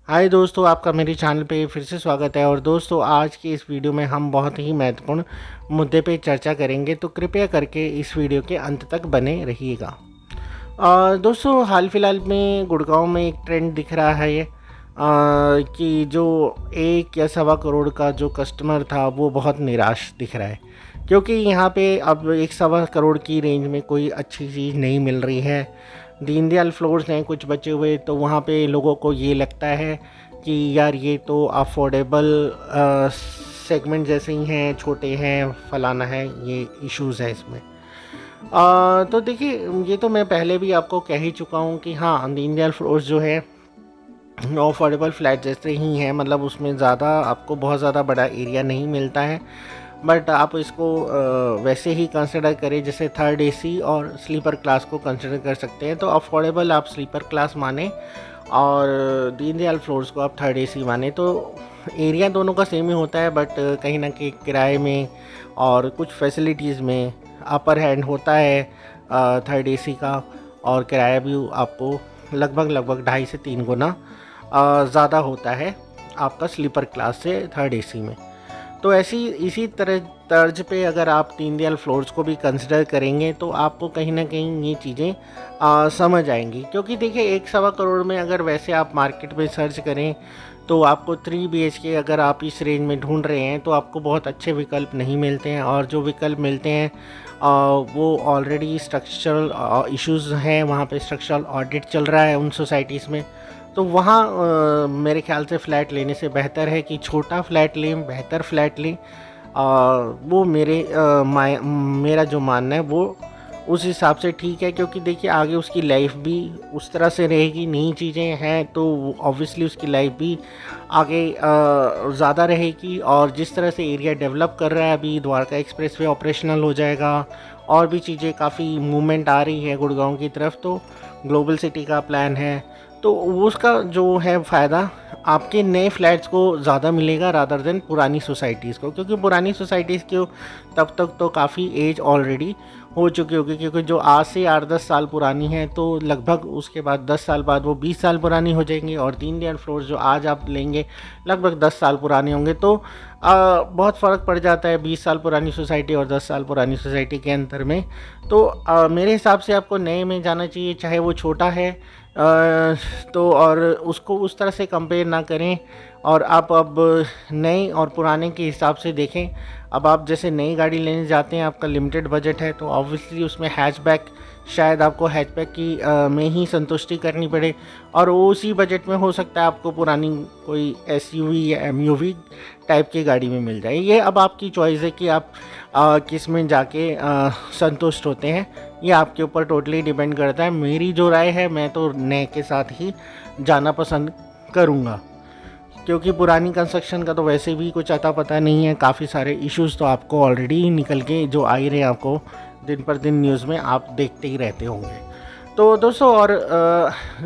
हाय दोस्तों, आपका मेरे चैनल पे फिर से स्वागत है। और दोस्तों, आज की इस वीडियो में हम बहुत ही महत्वपूर्ण मुद्दे पे चर्चा करेंगे, तो कृपया करके इस वीडियो के अंत तक बने रहिएगा। दोस्तों, हाल फिलहाल में गुड़गांव में एक ट्रेंड दिख रहा है ये कि जो 1 या 1.25 करोड़ का जो कस्टमर था वो बहुत निराश दिख रहा है, क्योंकि यहाँ पे अब 1 सवा करोड़ की रेंज में कोई अच्छी चीज़ नहीं मिल रही है। दीनदयाल फ्लोर्स हैं कुछ बचे हुए, तो वहाँ पे लोगों को ये लगता है कि यार ये तो अफोर्डेबल सेगमेंट जैसे ही हैं, छोटे हैं, फलाना है, ये इश्यूज़ है इसमें। तो देखिए, ये तो मैं पहले भी आपको कह ही चुका हूँ कि हाँ, दीनदयाल फ्लोर्स जो है अफोर्डेबल फ्लैट जैसे ही हैं, मतलब उसमें ज़्यादा आपको बहुत ज़्यादा बड़ा एरिया नहीं मिलता है। बट आप इसको वैसे ही कंसिडर करें जैसे थर्ड एसी और स्लीपर क्लास को कंसिडर कर सकते हैं। तो अफोर्डेबल आप स्लीपर क्लास माने और दीनदयाल फ्लोर्स को आप थर्ड एसी माने। तो एरिया दोनों का सेम ही होता है, बट कहीं ना कहीं किराए में और कुछ फैसिलिटीज़ में अपर हैंड होता है थर्ड एसी का, और किराया भी आपको लगभग 2.5 से 3 गुना ज़्यादा होता है आपका स्लीपर क्लास से थर्ड एसी में। तो ऐसी इसी तरह तर्ज पे अगर आप दीनदयाल फ्लोर्स को भी कंसिडर करेंगे तो आपको कहीं ना कहीं ये चीज़ें समझ आएंगी। क्योंकि देखिए, 1 सवा करोड़ में अगर वैसे आप मार्केट में सर्च करें तो आपको 3 BHK अगर आप इस रेंज में ढूंढ रहे हैं तो आपको बहुत अच्छे विकल्प नहीं मिलते हैं, और जो विकल्प मिलते हैं वो ऑलरेडी स्ट्रक्चरल इश्यूज़ हैं। वहाँ पे स्ट्रक्चरल ऑडिट चल रहा है उन सोसाइटीज़ में। तो वहाँ मेरे ख्याल से फ़्लैट लेने से बेहतर है कि छोटा फ़्लैट लें, बेहतर फ़्लैट लें। वो मेरा जो मानना है वो उस हिसाब से ठीक है, क्योंकि देखिए आगे उसकी लाइफ भी उस तरह से रहेगी। नई चीज़ें हैं तो ऑब्वियसली उसकी लाइफ भी आगे ज़्यादा रहेगी। और जिस तरह से एरिया डेवलप कर रहा है, अभी द्वारका एक्सप्रेसवे ऑपरेशनल हो जाएगा, और भी चीज़ें काफ़ी मूवमेंट आ रही है गुड़गांव की तरफ। तो ग्लोबल सिटी का प्लान है, तो उसका जो है फ़ायदा आपके नए फ्लैट्स को ज़्यादा मिलेगा रादर देन पुरानी सोसाइटीज़ को। क्योंकि पुरानी सोसाइटीज़ को तब तक तो काफ़ी एज ऑलरेडी हो चुकी होगी, क्योंकि जो आज से 8-10 साल पुरानी है तो लगभग उसके बाद 10 साल बाद वो 20 साल पुरानी हो जाएंगी। और दीनदयाल फ्लोर्स जो आज आप लेंगे लगभग 10 साल पुराने होंगे। तो बहुत फ़र्क पड़ जाता है 20 साल पुरानी सोसाइटी और 10 साल पुरानी सोसाइटी के अंतर में। तो मेरे हिसाब से आपको नए में जाना चाहिए, चाहे वो छोटा है। तो और उसको उस तरह से कंपेयर ना करें, और आप अब नए और पुराने के हिसाब से देखें। अब आप जैसे नई गाड़ी लेने जाते हैं, आपका लिमिटेड बजट है, तो ऑब्वियसली उसमें हैचबैक, शायद आपको हैचबैक की में ही संतुष्टि करनी पड़े। और वो उसी बजट में हो सकता है आपको पुरानी कोई SUV या MUV टाइप की गाड़ी में मिल जाए। ये अब आपकी चॉइस है कि आप किस में जाके संतुष्ट होते हैं। ये आपके ऊपर टोटली डिपेंड करता है। मेरी जो राय है, मैं तो नए के साथ ही जाना पसंद करूँगा, क्योंकि पुरानी कंस्ट्रक्शन का तो वैसे भी कुछ अता पता नहीं है। काफ़ी सारे इश्यूज़ तो आपको ऑलरेडी निकल के जो आ ही रहे हैं, आपको दिन पर दिन न्यूज़ में आप देखते ही रहते होंगे। तो दोस्तों, और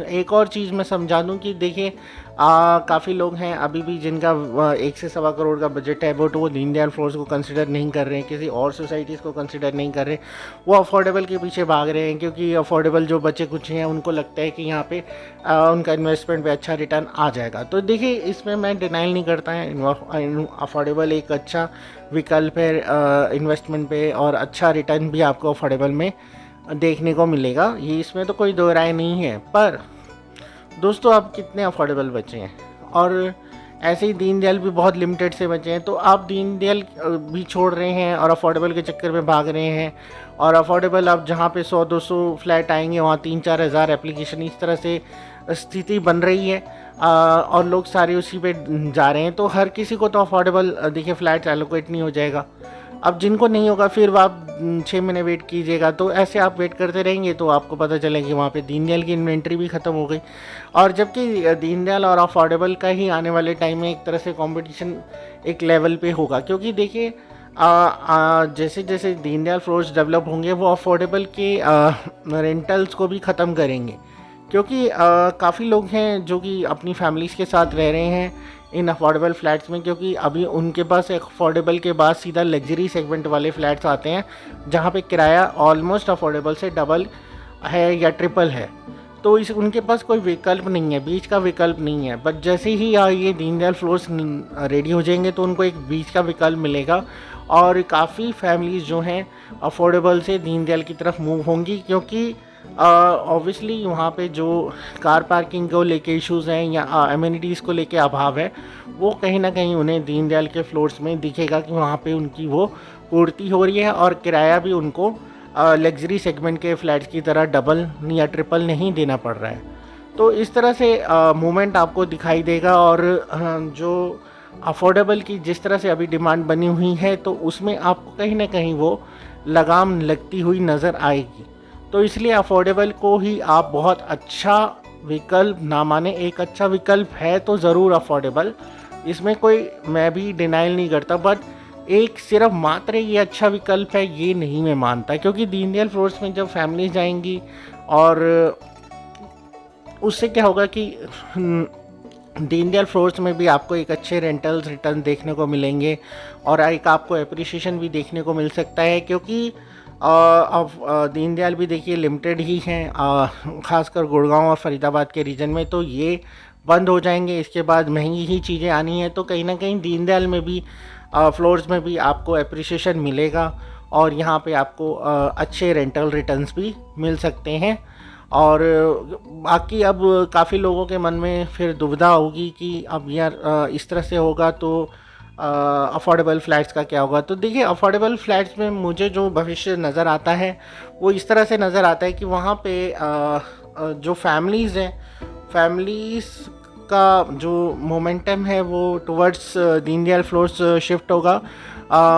एक और चीज़ मैं समझा दूं कि देखिए, काफ़ी लोग हैं अभी भी जिनका 1 से 1.25 करोड़ का बजट है, बट वो दीनदयाल फ्लोर्स को कंसिडर नहीं कर रहे हैं, किसी और सोसाइटीज़ को कंसिडर नहीं कर रहे। वो अफोर्डेबल के पीछे भाग रहे हैं, क्योंकि अफोर्डेबल जो बच्चे कुछ हैं उनको लगता है कि यहाँ पे उनका इन्वेस्टमेंट पे अच्छा रिटर्न आ जाएगा। तो देखिए, इसमें मैं डिनाइल नहीं करता है, अफोर्डेबल एक अच्छा विकल्प है इन्वेस्टमेंट पे, और अच्छा रिटर्न भी आपको अफोर्डेबल में देखने को मिलेगा। ये इसमें तो कोई दो राय नहीं है। पर दोस्तों, आप कितने अफोर्डेबल बचे हैं, और ऐसे ही दीनदयाल भी बहुत लिमिटेड से बचे हैं। तो आप दीनदयाल भी छोड़ रहे हैं और अफोर्डेबल के चक्कर में भाग रहे हैं। और अफोर्डेबल आप जहाँ पे 100-200 फ्लैट आएंगे, वहाँ 3-4 हज़ार एप्लीकेशन, इस तरह से स्थिति बन रही है। और लोग सारे उसी पे जा रहे हैं। तो हर किसी को तो अफोर्डेबल देखिए फ्लैट एलोकेट नहीं हो जाएगा। अब जिनको नहीं होगा, फिर आप 6 महीने वेट कीजिएगा। तो ऐसे आप वेट करते रहेंगे तो आपको पता चलेगा कि वहाँ पे दीनदयाल की इन्वेंट्री भी ख़त्म हो गई। और जबकि दीनदयाल और अफोर्डेबल का ही आने वाले टाइम में एक तरह से कंपटीशन एक लेवल पे होगा। क्योंकि देखिए, जैसे जैसे दीनदयाल फ्लोर्स डेवलप होंगे, वो अफोर्डेबल के रेंटल्स को भी ख़त्म करेंगे। क्योंकि काफ़ी लोग हैं जो कि अपनी फैमिलीज़ के साथ रह रहे हैं इन अफोर्डेबल फ्लैट्स में, क्योंकि अभी उनके पास अफोर्डेबल के बाद सीधा लग्जरी सेगमेंट वाले फ्लैट्स आते हैं, जहाँ पे किराया ऑलमोस्ट अफोर्डेबल से डबल है या ट्रिपल है। तो इस उनके पास कोई विकल्प नहीं है, बीच का विकल्प नहीं है। बट जैसे ही ये दीनदयाल फ्लोर्स रेडी हो जाएंगे तो उनको एक बीच का विकल्प मिलेगा और काफ़ी फैमिलीज़ जो हैं अफोर्डेबल से दीनदयाल की तरफ मूव होंगी, क्योंकि ऑब्वियसली वहाँ पे जो कार पार्किंग को लेके इश्यूज़ हैं या एमिनिटीज़ को लेके अभाव है, वो कहीं ना कहीं उन्हें दीनदयाल के फ्लोर्स में दिखेगा कि वहाँ पे उनकी वो पूर्ति हो रही है और किराया भी उनको लग्जरी सेगमेंट के फ्लैट्स की तरह डबल या ट्रिपल नहीं देना पड़ रहा है। तो इस तरह से मूवमेंट आपको दिखाई देगा और जो अफोर्डेबल की जिस तरह से अभी डिमांड बनी हुई है तो उसमें आपको कहीं ना कहीं वो लगाम लगती हुई नज़र आएगी। तो इसलिए अफोर्डेबल को ही आप बहुत अच्छा विकल्प ना माने, एक अच्छा विकल्प है तो ज़रूर अफोर्डेबल, इसमें कोई मैं भी डिनाइल नहीं करता, बट एक सिर्फ मात्र ये अच्छा विकल्प है ये नहीं मैं मानता, क्योंकि दीनदयाल फ्लोर्स में जब फैमिली जाएंगी और उससे क्या होगा कि दीनदयाल फ्लोर्स में भी आपको एक अच्छे रेंटल्स रिटर्न देखने को मिलेंगे और एक आपको एप्रिसिएशन भी देखने को मिल सकता है, क्योंकि अब दीनदयाल भी देखिए लिमिटेड ही हैं, ख़ासकर गुड़गांव और फरीदाबाद के रीजन में, तो ये बंद हो जाएंगे। इसके बाद महंगी ही चीज़ें आनी है, तो कहीं ना कहीं दीनदयाल में भी फ्लोर्स में भी आपको एप्रिसिएशन मिलेगा और यहाँ पे आपको अच्छे रेंटल रिटर्न्स भी मिल सकते हैं। और बाकी अब काफ़ी लोगों के मन में फिर दुविधा होगी कि अब यार इस तरह से होगा तो अफोर्डेबल फ्लैट्स का क्या होगा। तो देखिए अफोर्डेबल फ्लैट्स में मुझे जो भविष्य नज़र आता है वो इस तरह से नज़र आता है कि वहाँ पे जो फैमिलीज़ हैं, फैमिलीज़ का जो मोमेंटम है वो टुवर्ड्स दीनदयाल फ्लोर्स शिफ्ट होगा।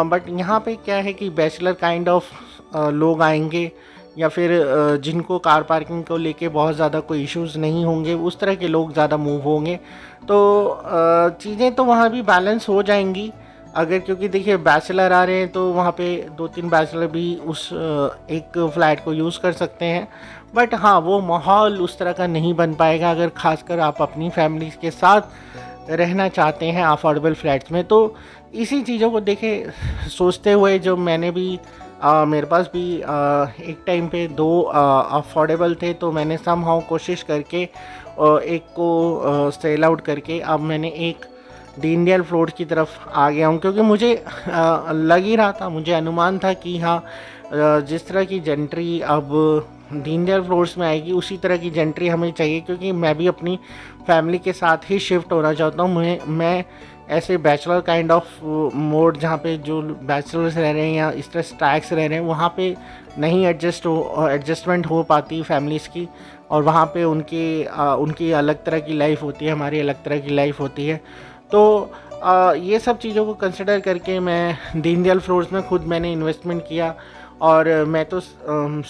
बट यहाँ पे क्या है कि बैचलर काइंड ऑफ लोग आएंगे या फिर जिनको कार पार्किंग को लेके बहुत ज़्यादा कोई इश्यूज़ नहीं होंगे, उस तरह के लोग ज़्यादा मूव होंगे। तो चीज़ें तो वहाँ भी बैलेंस हो जाएंगी अगर, क्योंकि देखिए बैचलर आ रहे हैं तो वहाँ पे 2-3 बैचलर भी उस एक फ़्लैट को यूज़ कर सकते हैं। बट हाँ, वो माहौल उस तरह का नहीं बन पाएगा अगर ख़ासकर आप अपनी फैमिली के साथ रहना चाहते हैं अफोर्डेबल फ्लैट्स में। तो इसी चीज़ों को देखे सोचते हुए जो मैंने भी मेरे पास भी एक टाइम पे 2 अफोर्डेबल थे, तो मैंने समहाउ कोशिश करके एक को सेल आउट करके अब मैंने एक दीनदयाल फ्लोर्स की तरफ आ गया हूँ, क्योंकि मुझे लग ही रहा था, मुझे अनुमान था कि हाँ जिस तरह की जेंट्री अब दीनदयाल फ्लोर्स में आएगी उसी तरह की जेंट्री हमें चाहिए, क्योंकि मैं भी अपनी फैमिली के साथ ही शिफ्ट होना चाहता हूँ। मैं ऐसे बैचलर काइंड ऑफ मोड जहाँ पे जो बैचलर्स रह रहे हैं या इस तरह स्टैक्स रह रहे हैं वहाँ पे नहीं एडजस्टमेंट हो पाती फैमिलीज़ की, और वहाँ पे उनकी अलग तरह की लाइफ होती है, हमारी अलग तरह की लाइफ होती है। तो ये सब चीज़ों को कंसिडर करके मैं दीनदयाल फ्लोर्स में खुद मैंने इन्वेस्टमेंट किया और मैं तो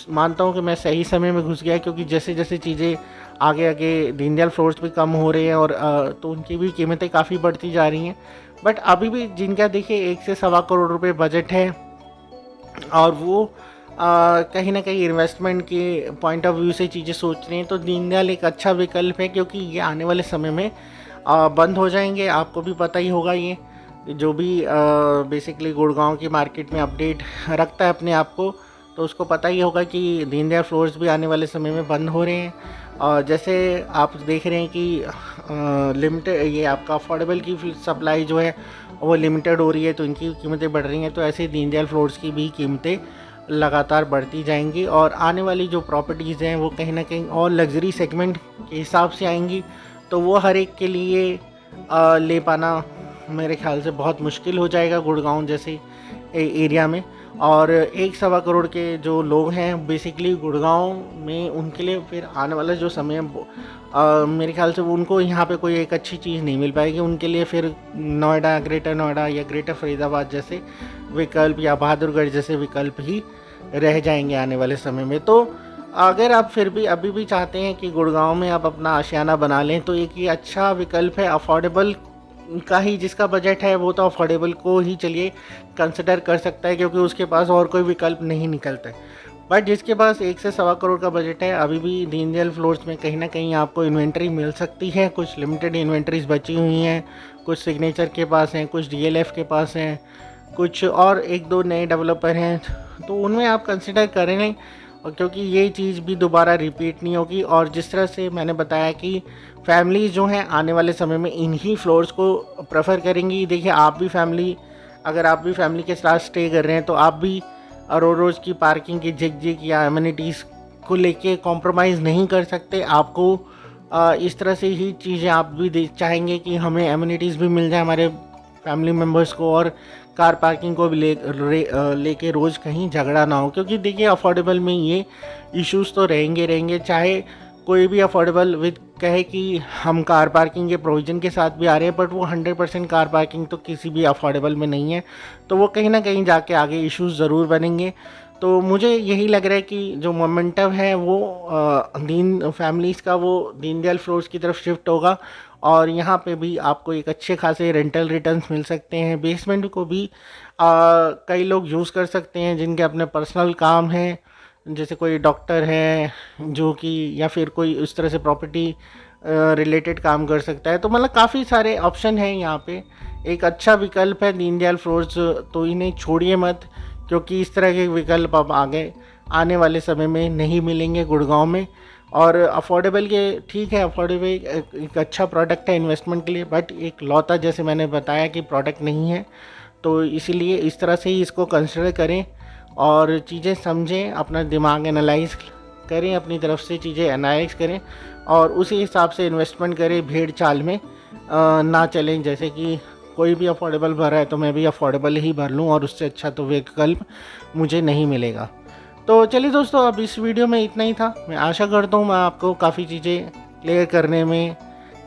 मानता हूँ कि मैं सही समय में घुस गया, क्योंकि जैसे जैसे चीज़ें आगे आगे दीनदयाल फ्लोर्स भी कम हो रहे हैं और तो उनकी भी कीमतें काफ़ी बढ़ती जा रही हैं। बट अभी भी जिनका देखिए 1 से सवा करोड़ रुपए बजट है और वो कहीं ना कहीं इन्वेस्टमेंट के पॉइंट ऑफ व्यू से चीज़ें सोच रहे हैं, तो दीनदयाल एक अच्छा विकल्प है, क्योंकि ये आने वाले समय में बंद हो जाएंगे। आपको भी पता ही होगा, ये जो भी बेसिकली गुड़गांव की मार्केट में अपडेट रखता है अपने आप को, तो उसको पता ही होगा कि दीनदयाल फ्लोर्स भी आने वाले समय में बंद हो रहे हैं। और जैसे आप देख रहे हैं कि लिमिटेड ये आपका अफोर्डेबल की सप्लाई जो है वो लिमिटेड हो रही है, तो इनकी कीमतें बढ़ रही हैं, तो ऐसे दीनदयाल फ्लोर्स की भी कीमतें लगातार बढ़ती जाएंगी और आने वाली जो प्रॉपर्टीज़ हैं वो कहीं ना कहीं और लग्जरी सेगमेंट के हिसाब से आएंगी, तो वो हर एक के लिए ले पाना मेरे ख्याल से बहुत मुश्किल हो जाएगा गुड़गांव जैसे एरिया में। और 1-1.25 करोड़ के जो लोग हैं बेसिकली गुड़गांव में, उनके लिए फिर आने वाला जो समय है मेरे ख्याल से उनको यहाँ पे कोई एक अच्छी चीज़ नहीं मिल पाएगी। उनके लिए फिर नोएडा, ग्रेटर नोएडा या ग्रेटर फरीदाबाद जैसे विकल्प या बहादुरगढ़ जैसे विकल्प ही रह जाएंगे आने वाले समय में। तो अगर आप फिर भी अभी भी चाहते हैं कि गुड़गांव में आप अपना आशियाना बना लें, तो एक ये अच्छा विकल्प है अफोर्डेबल का ही। जिसका बजट है वो तो अफोर्डेबल को ही चलिए कंसिडर कर सकता है, क्योंकि उसके पास और कोई विकल्प नहीं निकलता है। बट जिसके पास 1 से सवा करोड़ का बजट है, अभी भी दीनदयाल फ्लोर्स में कहीं ना कहीं आपको इन्वेंट्री मिल सकती है। कुछ लिमिटेड इन्वेंट्रीज बची हुई हैं, कुछ सिग्नेचर के पास हैं, कुछ DLF के पास हैं, कुछ और 1-2 नए डेवलपर हैं, तो उनमें आप कंसिडर करें नहीं। और क्योंकि ये चीज़ भी दोबारा रिपीट नहीं होगी। और जिस तरह से मैंने बताया कि फैमिलीज़ जो हैं आने वाले समय में इन्हीं फ्लोर्स को प्रेफर करेंगी। देखिए आप भी फैमिली, अगर आप भी फैमिली के साथ स्टे कर रहे हैं तो आप भी रोज़ की पार्किंग की झिकझिक या एमिनिटीज़ को लेके कॉम्प्रोमाइज़ नहीं कर सकते। आपको इस तरह से ही चीज़ें आप भी चाहेंगे कि हमें एमिनिटीज़ भी मिल जाए हमारे फैमिली मेम्बर्स को, और कार पार्किंग को भी लेके रोज़ कहीं झगड़ा ना हो। क्योंकि देखिए अफोर्डेबल में ये इश्यूज़ तो रहेंगे, चाहे कोई भी अफोर्डेबल विद कहे कि हम कार पार्किंग के प्रोविज़न के साथ भी आ रहे हैं, बट वो 100% कार पार्किंग तो किसी भी अफोर्डेबल में नहीं है। तो वो कहीं ना कहीं जाके आगे इश्यूज़ ज़रूर बनेंगे। तो मुझे यही लग रहा है कि जो मोमेंटम है वो दीन फैमिलीज़ का वो दीनदयाल फ्लोर्स की तरफ शिफ्ट होगा। और यहाँ पे भी आपको एक अच्छे खासे रेंटल रिटर्न्स मिल सकते हैं। बेसमेंट को भी कई लोग यूज़ कर सकते हैं जिनके अपने पर्सनल काम हैं, जैसे कोई डॉक्टर है जो कि, या फिर कोई इस तरह से प्रॉपर्टी रिलेटेड काम कर सकता है। तो मतलब काफ़ी सारे ऑप्शन हैं यहाँ पे। एक अच्छा विकल्प है दीनदयाल फ्लोर्स, तो इन्हें छोड़िए मत, क्योंकि इस तरह के विकल्प अब आगे आने वाले समय में नहीं मिलेंगे गुड़गांव में। और अफोर्डेबल के ठीक है, अफोर्डेबल एक अच्छा प्रोडक्ट है इन्वेस्टमेंट के लिए, बट एक लौता जैसे मैंने बताया कि प्रोडक्ट नहीं है। तो इसीलिए इस तरह से ही इसको कंसिडर करें और चीज़ें समझें, अपना दिमाग एनालाइज करें, अपनी तरफ से चीज़ें एनालाइज करें और उसी हिसाब से इन्वेस्टमेंट करें। भेड़ चाल में ना चलें, जैसे कि कोई भी अफोर्डेबल भर रहा है तो मैं भी अफोर्डेबल ही भर लूँ और उससे अच्छा तो विकल्प मुझे नहीं मिलेगा। तो चलिए दोस्तों, अब इस वीडियो में इतना ही था। मैं आशा करता हूँ मैं आपको काफ़ी चीज़ें क्लियर करने में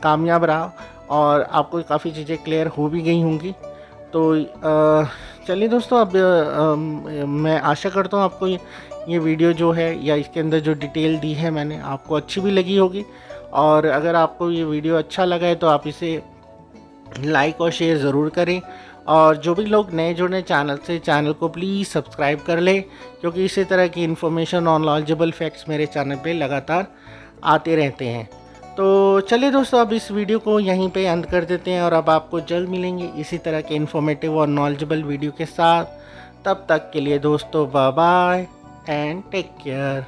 कामयाब रहा और आपको काफ़ी चीज़ें क्लियर हो भी गई होंगी। तो चलिए दोस्तों, अब मैं आशा करता हूँ आपको ये वीडियो जो है या इसके अंदर जो डिटेल दी है मैंने, आपको अच्छी भी लगी होगी। और अगर आपको ये वीडियो अच्छा लगा है तो आप इसे लाइक और शेयर ज़रूर करें। और जो भी लोग नए जुड़े चैनल को प्लीज़ सब्सक्राइब कर लें, क्योंकि इसी तरह की इन्फॉर्मेशन और नॉलेजेबल फैक्ट्स मेरे चैनल पे लगातार आते रहते हैं। तो चलिए दोस्तों, अब इस वीडियो को यहीं पे अंत कर देते हैं और अब आपको जल्द मिलेंगे इसी तरह के इन्फॉर्मेटिव और नॉलेजेबल वीडियो के साथ। तब तक के लिए दोस्तों, bye bye and take care.